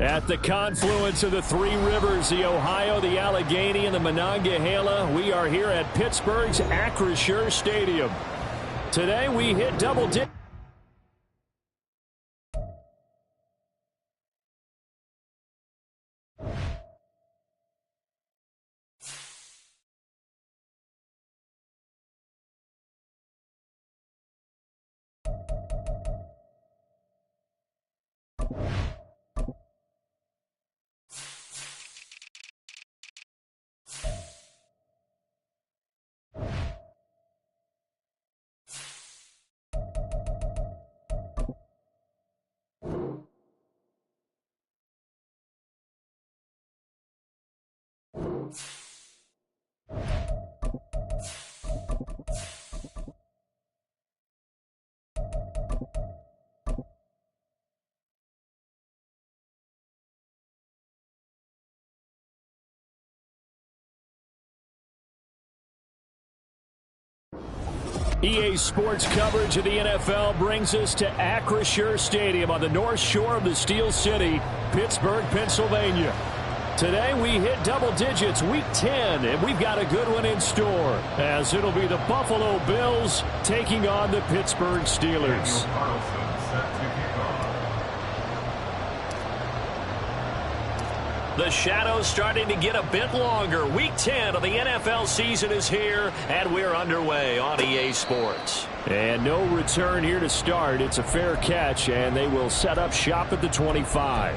At the confluence of the three rivers, the Ohio, the Allegheny, and the Monongahela, we are here at Pittsburgh's Acrisure Stadium. Today we hit double digits. EA Sports coverage of the NFL brings us to Acrisure Stadium on the north shore of the Steel City, Pittsburgh, Pennsylvania. Today we hit double digits, week 10, and we've got a good one in store, as it'll be the Buffalo Bills taking on the Pittsburgh Steelers. The shadows starting to get a bit longer. Week 10 of the NFL season is here, and we're underway on EA Sports. And no return here to start. It's a fair catch, and they will set up shop at the 25.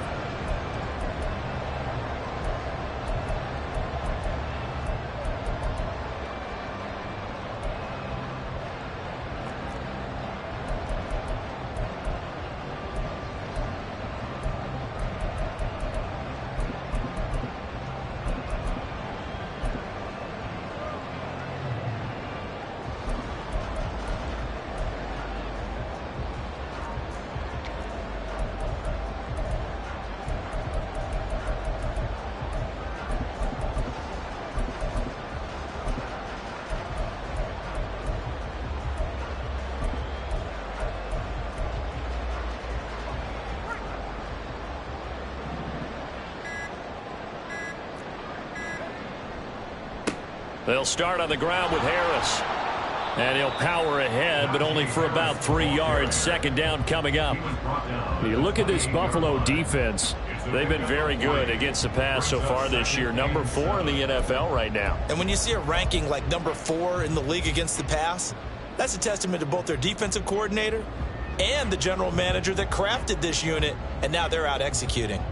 They'll start on the ground with Harris. And he'll power ahead, but only for about 3 yards. Second down coming up. You look at this Buffalo defense. They've been very good against the pass so far this year. Number 4 in the NFL right now. And when you see a ranking like number 4 in the league against the pass, that's a testament to both their defensive coordinator and the general manager that crafted this unit, and now they're out executing.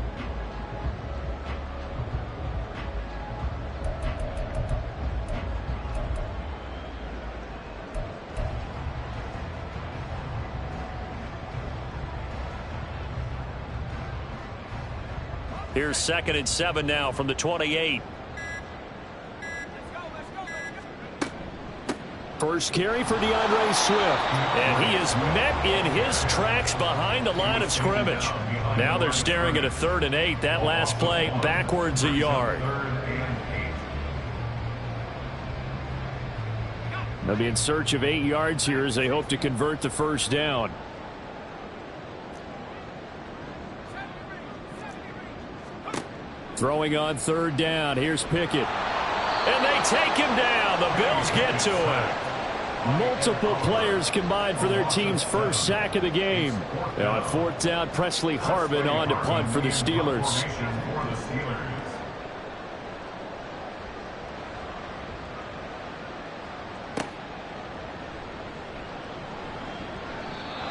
Here's 2nd and 7 now from the 28. First carry for DeAndre Swift. And he is met in his tracks behind the line of scrimmage. Now they're staring at a 3rd and 8. That last play backwards a yard. They'll be in search of 8 yards here as they hope to convert the first down. Throwing on 3rd down. Here's Pickett. And they take him down. The Bills get to him. Multiple players combined for their team's first sack of the game. Now on 4th down, Presley Harvin on to punt for the Steelers.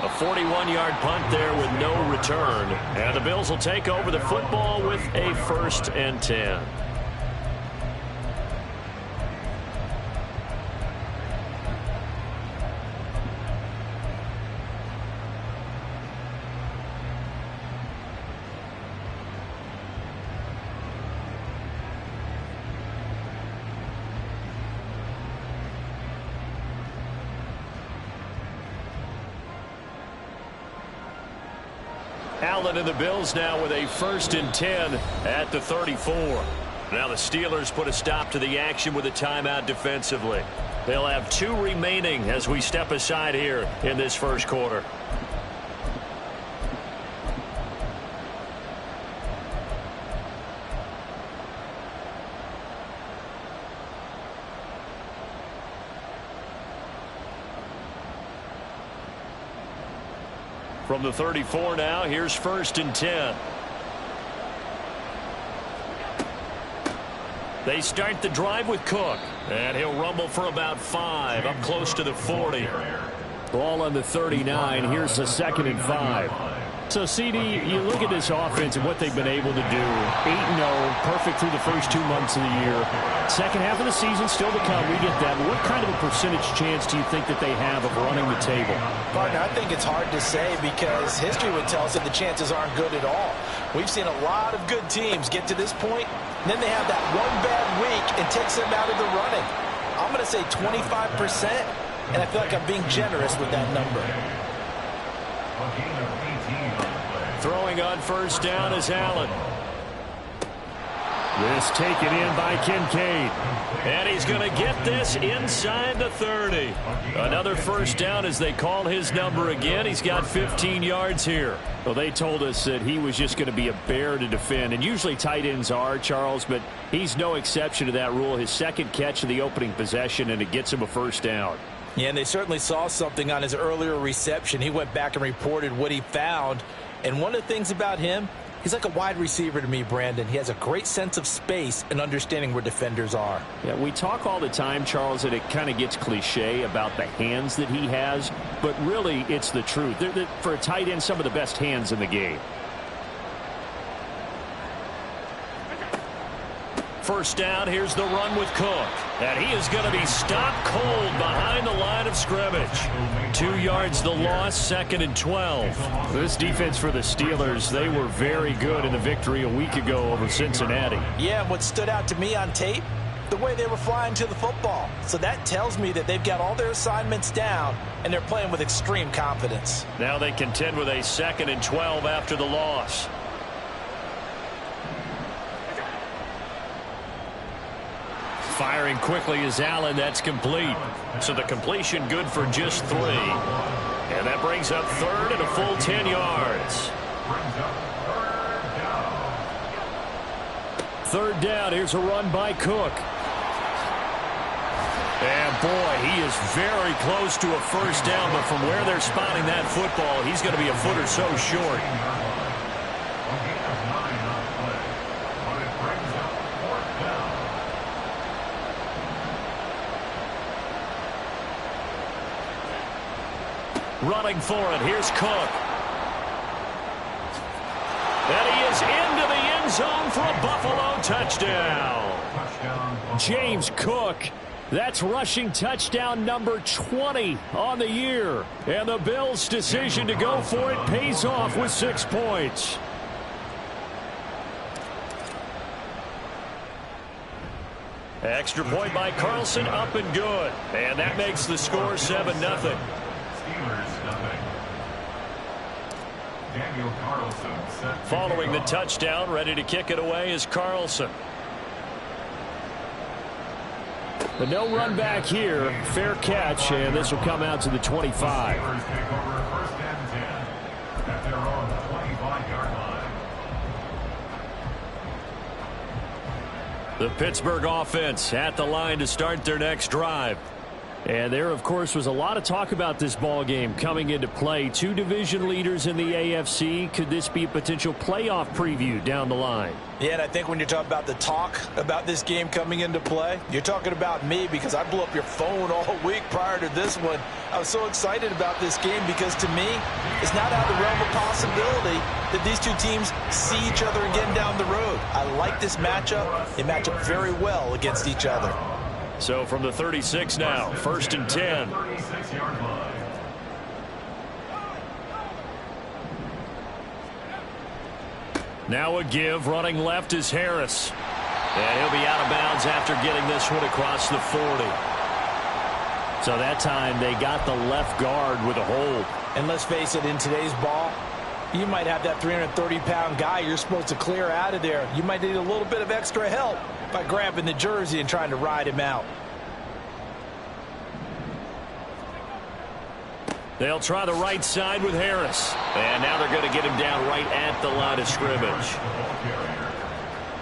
A 41-yard punt there with no return. And the Bills will take over the football with a 1st and 10. Allen and the Bills now with a 1st and 10 at the 34. Now the Steelers put a stop to the action with a timeout defensively. They'll have 2 remaining as we step aside here in this first quarter. From the 34 now, here's 1st and 10. They start the drive with Cook. And he'll rumble for about 5, up close to the 40. Ball on the 39. Here's the 2nd and 5. So, CD, you look at this offense and what they've been able to do. 8-0, perfect through the first 2 months of the year. Second half of the season still to come. We get that. But what kind of a percentage chance do you think that they have of running the table? Partner, I think it's hard to say because history would tell us that the chances aren't good at all. We've seen a lot of good teams get to this point, and then they have that one bad week and takes them out of the running. I'm going to say 25%, and I feel like I'm being generous with that number. Throwing on 1st down is Allen. This taken in by Kincaid. And he's going to get this inside the 30. Another 1st down as they call his number again. He's got 15 yards here. Well, they told us that he was just going to be a bear to defend. And usually tight ends are, Charles, but he's no exception to that rule. His 2nd catch of the opening possession, and it gets him a 1st down. Yeah, and they certainly saw something on his earlier reception. He went back and reported what he found. And one of the things about him, he's like a wide receiver to me, Brandon. He has a great sense of space and understanding where defenders are. Yeah, we talk all the time, Charles, that it kind of gets cliche about the hands that he has, but really it's the truth. They're, for a tight end, some of the best hands in the game. 1st down, here's the run with Cook. And he is going to be stopped cold behind the line of scrimmage. 2 yards the loss, 2nd and 12. This defense for the Steelers, they were very good in the victory a week ago over Cincinnati. Yeah, and what stood out to me on tape, the way they were flying to the football. So that tells me that they've got all their assignments down, and they're playing with extreme confidence. Now they contend with a 2nd and 12 after the loss. Firing quickly is Allen. That's complete. So the completion good for just 3. And that brings up 3rd and a full 10 yards. 3rd down. Here's a run by Cook. And boy, he is very close to a 1st down, but from where they're spotting that football, he's going to be a foot or so short. Running for it. Here's Cook. And he is into the end zone for a Buffalo touchdown. James Cook. That's rushing touchdown number 20 on the year. And the Bills' decision to go for it pays off with 6 points. Extra point by Carlson, up and good. And that makes the score 7-0. Following the touchdown, ready to kick it away is Carlson. The no run back here, fair catch, and this will come out to the 25. The Pittsburgh offense at the line to start their next drive. And there, of course, was a lot of talk about this ball game coming into play. 2 division leaders in the AFC. Could this be a potential playoff preview down the line? Yeah, and I think when you're talking about the talk about this game coming into play, you're talking about me because I blew up your phone all week prior to this one. I was so excited about this game because, to me, it's not out of the realm of possibility that these 2 teams see each other again down the road. I like this matchup. They match up very well against each other. So from the 36 now, 1st and 10. Now a give. Running left is Harris. And he'll be out of bounds after getting this one across the 40. So that time they got the left guard with a hold. And let's face it, in today's ball, you might have that 330-pound guy you're supposed to clear out of there. You might need a little bit of extra help by grabbing the jersey and trying to ride him out. They'll try the right side with Harris. And now they're going to get him down right at the line of scrimmage.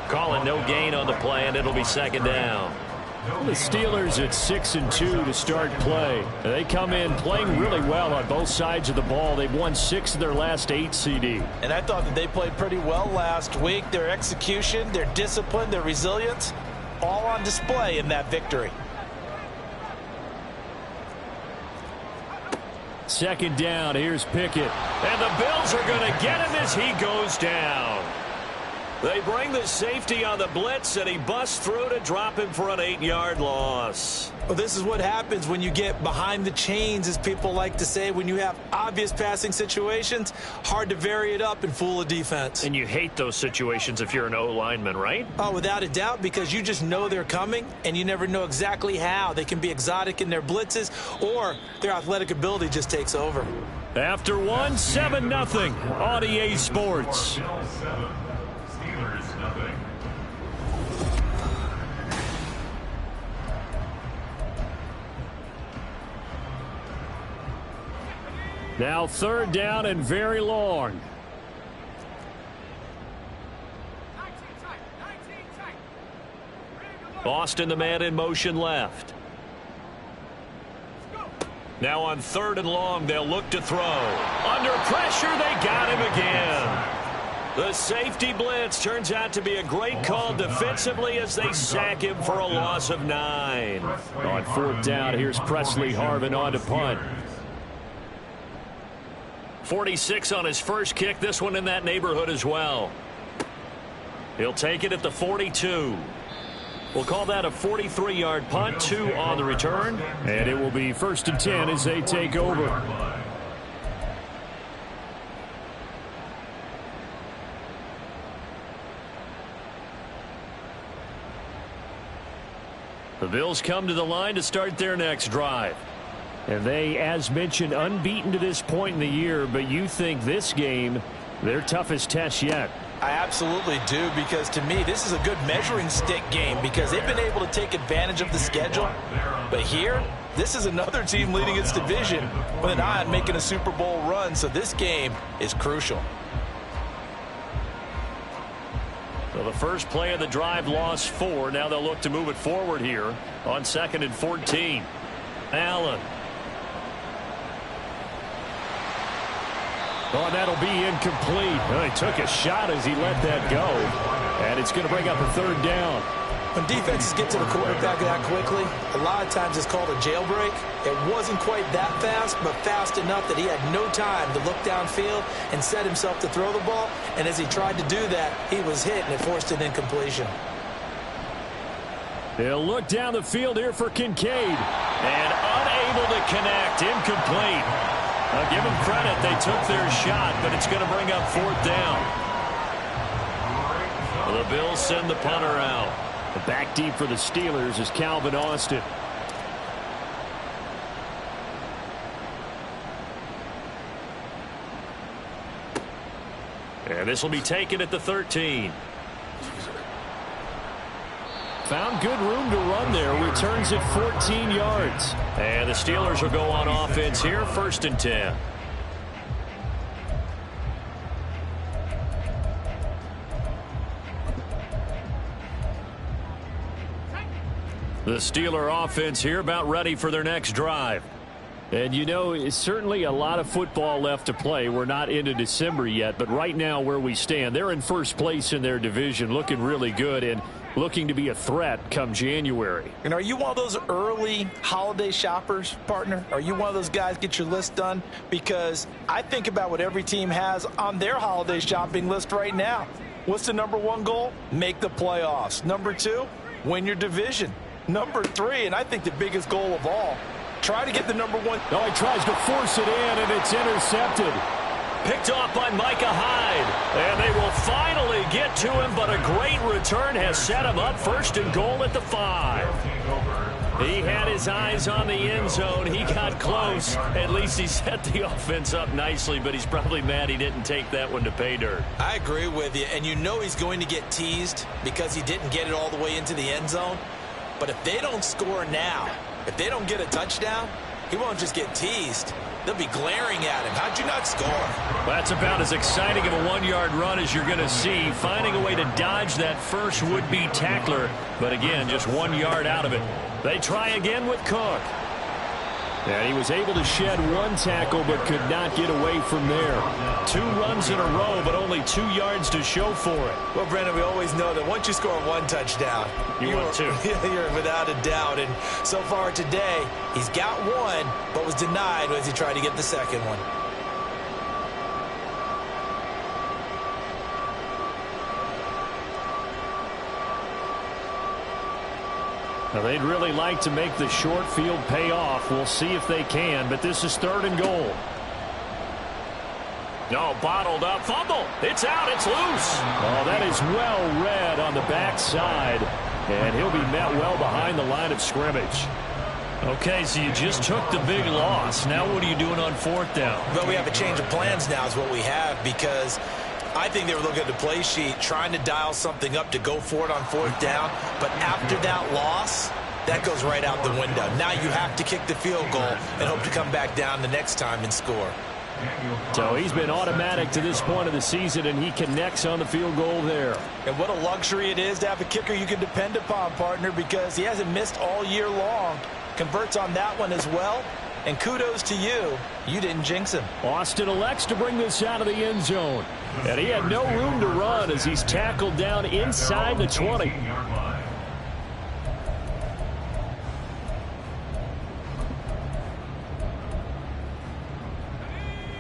Calling no gain on the play, and it'll be 2nd down. The Steelers at 6-2 to start play. They come in playing really well on both sides of the ball. They've won 6 of their last 8 CD. And I thought that they played pretty well last week. Their execution, their discipline, their resilience, all on display in that victory. Second down, here's Pickett. And the Bills are going to get him as he goes down. They bring the safety on the blitz, and he busts through to drop him for an 8-yard loss. Well, this is what happens when you get behind the chains, as people like to say. When you have obvious passing situations, hard to vary it up and fool a defense. And you hate those situations if you're an O-lineman, right? Oh, without a doubt, because you just know they're coming, and you never know exactly how. They can be exotic in their blitzes, or their athletic ability just takes over. After 7-0 on EA Sports. Now third down and very long. Boston, the man in motion left. Now on third and long, they'll look to throw. Under pressure, they got him again. The safety blitz turns out to be a great call defensively as they sack him for a loss of 9. On fourth down, here's Presley Harvin on to punt. 46 on his first kick, this one in that neighborhood as well. He'll take it at the 42. We'll call that a 43-yard punt, 2 on the return. And it will be 1st and 10 as they take over. The Bills come to the line to start their next drive. And they, as mentioned, unbeaten to this point in the year, but you think this game, their toughest test yet. I absolutely do, because to me, this is a good measuring stick game because they've been able to take advantage of the schedule. But here, this is another team leading its division with an eye on making a Super Bowl run, so this game is crucial. So the first play of the drive lost 4. Now they'll look to move it forward here on 2nd and 14. Allen. Oh, that'll be incomplete. Well, he took a shot as he let that go. And it's going to bring up a third down. When defenses get to the quarterback that quickly, a lot of times it's called a jailbreak. It wasn't quite that fast, but fast enough that he had no time to look downfield and set himself to throw the ball. And as he tried to do that, he was hit, and it forced an incompletion. They'll look down the field here for Kincaid. And unable to connect. Incomplete. I'll give them credit. They took their shot, but it's going to bring up 4th down. The Bills send the punter out. The back deep for the Steelers is Calvin Austin. And this will be taken at the 13. Found good room to run there. Returns at 14 yards. And the Steelers will go on offense here. 1st and 10. The Steeler offense here about ready for their next drive. And, you know, it's certainly a lot of football left to play. We're not into December yet, but right now where we stand, they're in first place in their division, looking really good and looking to be a threat come January. And are you one of those early holiday shoppers, partner? Are you one of those guys get your list done? Because I think about what every team has on their holiday shopping list right now. What's the #1 goal? Make the playoffs. #2, win your division. #3, and I think the biggest goal of all, try to get the #1. Oh, he tries to force it in, and it's intercepted. Picked off by Micah Hyde. And they will finally get to him, but a great return has set him up 1st and goal at the 5. He had his eyes on the end zone. He got close. At least he set the offense up nicely, but he's probably mad he didn't take that one to pay dirt. I agree with you, and you know he's going to get teased because he didn't get it all the way into the end zone. But if they don't score now, if they don't get a touchdown, He won't just get teased. They'll be glaring at him. How'd you not score? Well, that's about as exciting of a one-yard run as you're going to see. Finding a way to dodge that first would-be tackler. But again, just 1 yard out of it. They try again with Cook. And he was able to shed one tackle but could not get away from there. 2 runs in a row, but only 2 yards to show for it. Well, Brendan, we always know that once you score 1 touchdown, you want 2. You're without a doubt. And so far today, he's got 1, but was denied as he tried to get the second one. Now, they'd really like to make the short field pay off. We'll see if they can, but this is 3rd and goal. No, bottled up, fumble. It's out, it's loose. Oh, that is well read on the backside, and he'll be met well behind the line of scrimmage. Okay, so you just took the big loss. Now what are you doing on 4th down? Well, we have a change of plans now is what we have, because I think they were looking at the play sheet, trying to dial something up to go for it on 4th down. But after that loss, that goes right out the window. Now you have to kick the field goal and hope to come back down the next time and score. So he's been automatic to this point of the season, and he connects on the field goal there. And what a luxury it is to have a kicker you can depend upon, partner, because he hasn't missed all year long. Converts on that one as well. And kudos to you. You didn't jinx him. Austin elects to bring this out of the end zone. And he had no room to run as he's tackled down inside the 20.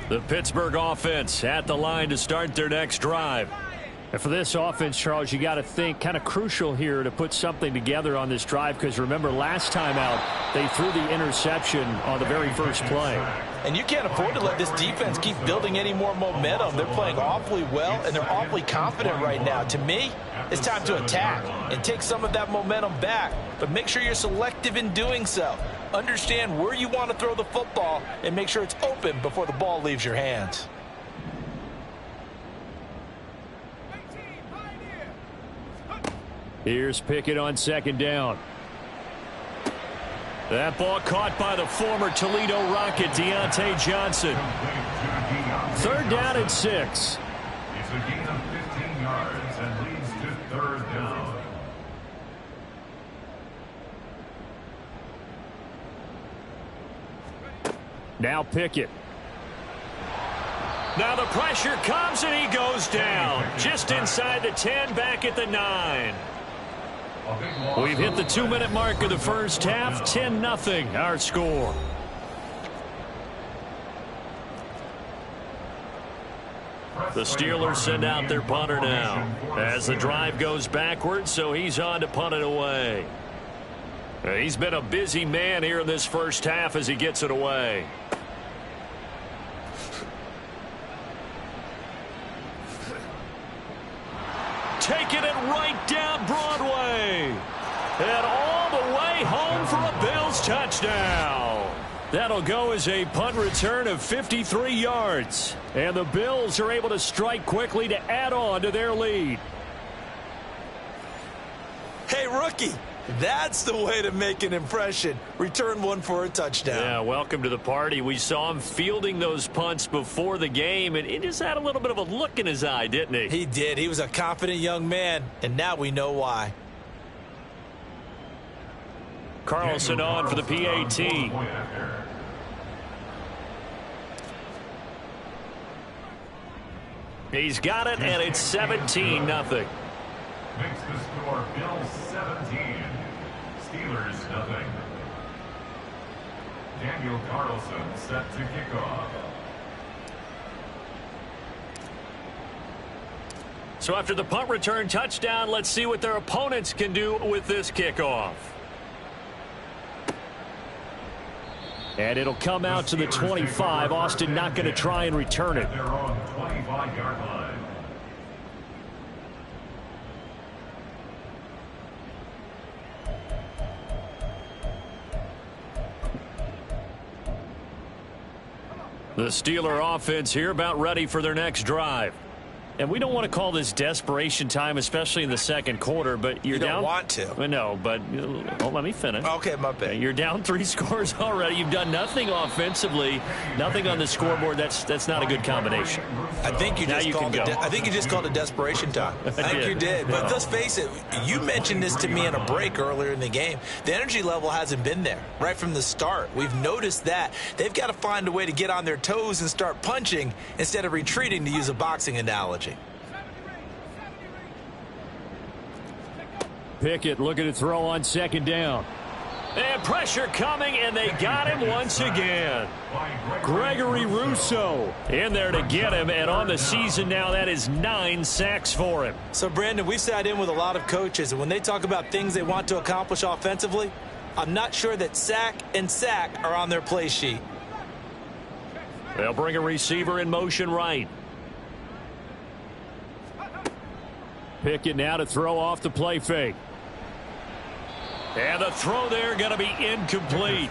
The Pittsburgh offense at the line to start their next drive. And for this offense, Charles, you got to think kind of crucial here to put something together on this drive, because remember last time out they threw the interception on the very first play. And you can't afford to let this defense keep building any more momentum. They're playing awfully well, and they're awfully confident right now. To me, it's time to attack and take some of that momentum back. But make sure you're selective in doing so. Understand where you want to throw the football and make sure it's open before the ball leaves your hands. Here's Pickett on 2nd down. That ball caught by the former Toledo Rocket, Deontay Johnson. 3rd down and 6. It's a gain of 15 yards and leads to 3rd down. Now Pickett. Now the pressure comes and he goes down. Just inside the 10, back at the 9. We've hit the 2-minute mark of the first half. 10-0 our score. The Steelers send out their punter now as the drive goes backwards, so he's on to punt it away. He's been a busy man here in this first half as he gets it away. Taking it right down Broadway. And all the way home for a Bills touchdown. That'll go as a punt return of 53 yards. And the Bills are able to strike quickly to add on to their lead. Hey, rookie. That's the way to make an impression. Return one for a touchdown. Yeah, welcome to the party. We saw him fielding those punts before the game, and he just had a little bit of a look in his eye, didn't he? He did. He was a confident young man, and now we know why. Carlson on for the PAT. He's got it, and it's 17-0. Makes the score Bills 17, Steelers nothing. Daniel Carlson set to kick off. So after the punt return touchdown, let's see what their opponents can do with this kickoff. And it'll come out to the 25. Austin not going to try and return it. They're on 25-yard line. The Steeler offense here about ready for their next drive. And we don't want to call this desperation time, especially in the second quarter, but you're you don't down. Want to. No, but let me finish. Okay, my bad. You're down 3 scores already. You've done nothing offensively, nothing on the scoreboard. That's not a good combination. I think you just called it desperation time. I think you did. But let's face it, you mentioned this to me in a break earlier in the game. The energy level hasn't been there right from the start. We've noticed that. They've got to find a way to get on their toes and start punching instead of retreating, to use a boxing analogy. Pickett looking to throw on second down. And pressure coming, and they got him once again. Gregory Rousseau in there to get him, and on the season now, that is 9 sacks for him. So, Brandon, we've sat in with a lot of coaches, and when they talk about things they want to accomplish offensively, I'm not sure that sack and sack are on their play sheet. They'll bring a receiver in motion right. Pickett now to throw off the play fake. And the throw there going to be incomplete.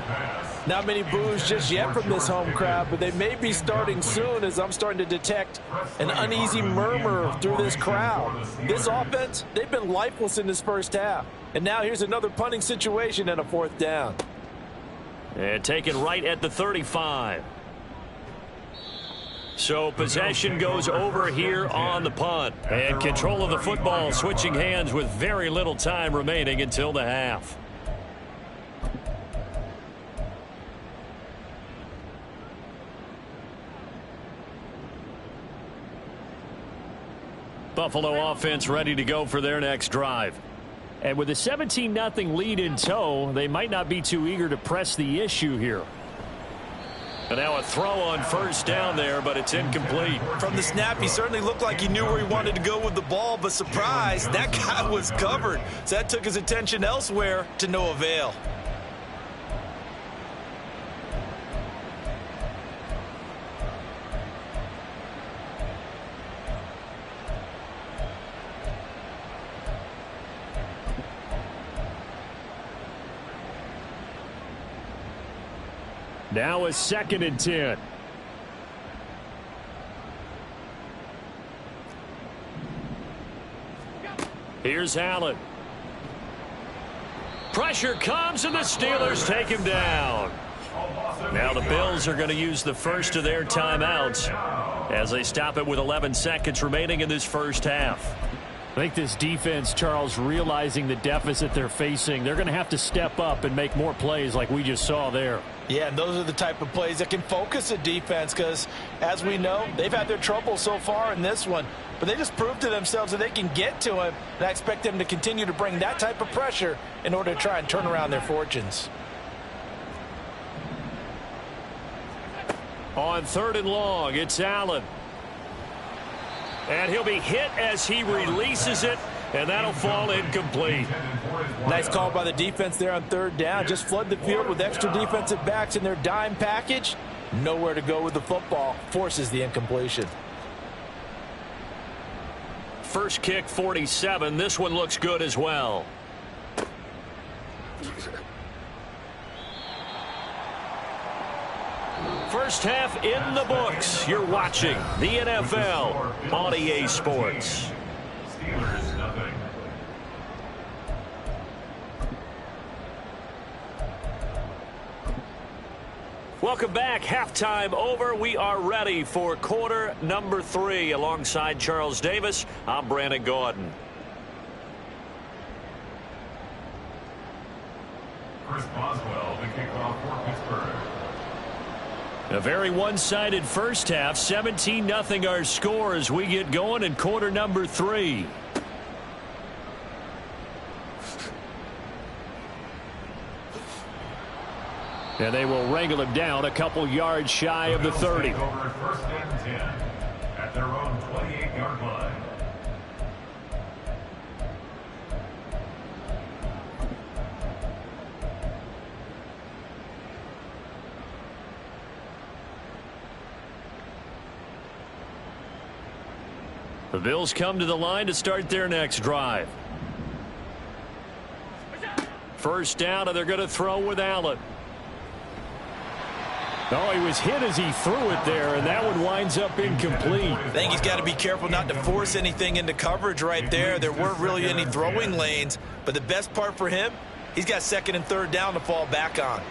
Not many boos just yet from this home crowd, but they may be starting soon, as I'm starting to detect an uneasy murmur through this crowd. This offense, they've been lifeless in this first half. And now here's another punting situation and a 4th down. And taken right at the 35. So possession goes over here on the punt. And control of the football switching hands with very little time remaining until the half. Buffalo offense ready to go for their next drive. And with a 17-0 lead in tow, they might not be too eager to press the issue here. And now a throw on first down there, but it's incomplete. From the snap, he certainly looked like he knew where he wanted to go with the ball, but surprise, that guy was covered. So that took his attention elsewhere to no avail. Now a 2nd and 10. Here's Allen. Pressure comes, and the Steelers take him down. Now the Bills are going to use the first of their timeouts as they stop it with 11 seconds remaining in this first half. I think this defense, Charles, realizing the deficit they're facing, they're going to have to step up and make more plays like we just saw there. Yeah, and those are the type of plays that can focus a defense because, as we know, they've had their trouble so far in this one. But they just proved to themselves that they can get to him, and I expect them to continue to bring that type of pressure in order to try and turn around their fortunes. On 3rd and long, it's Allen. And he'll be hit as he releases it, and that'll fall incomplete. Nice call by the defense there on 3rd down. Just flood the field with extra defensive backs in their dime package. Nowhere to go with the football. Forces the incompletion. First kick, 47. This one looks good as well. First half in the books. You're watching the NFL on EA Sports. Steelers nothing. Welcome back. Halftime over. We are ready for quarter number 3. Alongside Charles Davis, I'm Brandon Gaudin. Chris Boswell, the kickoff for Pittsburgh. A very one-sided first half. 17-0 our score as we get going in quarter number 3. And they will wrangle him down a couple yards shy of the 30. Over at 1st and 10 at their own 28-yard line. The Bills come to the line to start their next drive. First down, and they're going to throw with Allen. Oh, he was hit as he threw it there, and that one winds up incomplete. I think he's got to be careful not to force anything into coverage right there. There weren't really any throwing lanes, but the best part for him, he's got second and third down to fall back on.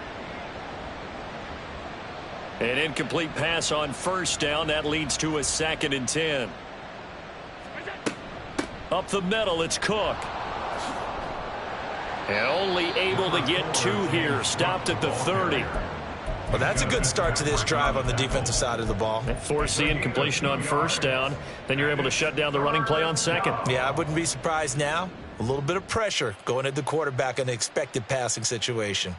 An incomplete pass on first down. That leads to a 2nd and 10. Up the middle, it's Cook. And only able to get 2 here. Stopped at the 30. Well, that's a good start to this drive on the defensive side of the ball. Force the incompletion on first down. Then you're able to shut down the running play on second. Yeah, I wouldn't be surprised now. A little bit of pressure going at the quarterback in an expected passing situation.